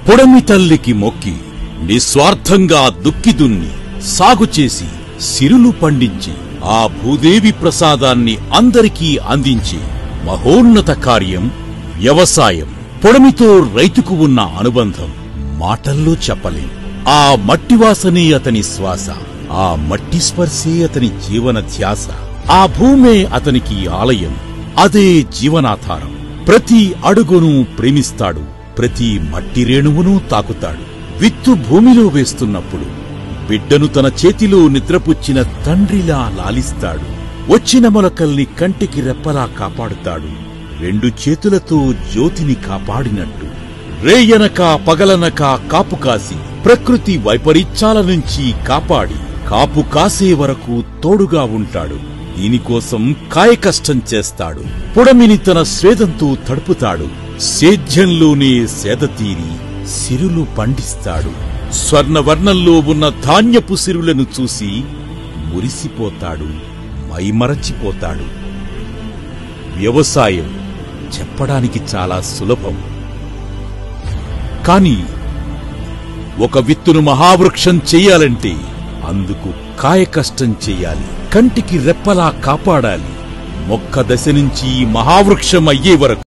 పొడమి తల్లికి మొక్కి నిస్వార్థంగా దుక్కి దున్ని సాగు చేసి సిరులు పండించి ఆ భూదేవి ప్రసాదాన్ని అందరికీ అందించి మహోన్నత కార్యం వ్యవసాయం. పొడమితో రైతుకు ఉన్న అనుబంధం మాటల్లో చెప్పలేం. ఆ మట్టివాసనే అతని శ్వాస, ఆ మట్టి స్పర్శే అతని జీవన ధ్యాస. ఆ భూమే అతనికి ఆలయం, అదే జీవనాధారం. ప్రతి అడుగును ప్రేమిస్తాడు, ప్రతి మట్టి రేణువును తాకుతాడు. విత్తు భూమిలో వేస్తున్నప్పుడు బిడ్డను తన చేతిలో నిద్రపుచ్చిన తండ్రిలా లాలిస్తాడు. వచ్చిన మొలకల్ని కంటికి రెప్పలా కాపాడుతాడు, రెండు చేతులతో జ్యోతిని కాపాడినట్టు. రేయనక పగలనక కాపు కాసి ప్రకృతి వైపరీత్యాల నుంచి కాపాడి కాపు కాసే వరకు తోడుగా ఉంటాడు. దీనికోసం కాయకష్టం చేస్తాడు. పొడమిని తన స్వేదంతో తడుపుతాడు. సేద్యంలోనే సేదతీరి సిరులు పండిస్తాడు. స్వర్ణవర్ణంలో ఉన్న ధాన్యపు సిరులను చూసి మురిసిపోతాడు, మైమరచిపోతాడు. వ్యవసాయం చెప్పడానికి చాలా సులభం, కాని ఒక విత్తును మహావృక్షం చెయ్యాలంటే అందుకు కాయకష్టం చెయ్యాలి, కంటికి రెప్పలా కాపాడాలి. మొక్క దశ నుంచి మహావృక్షం అయ్యే వరకు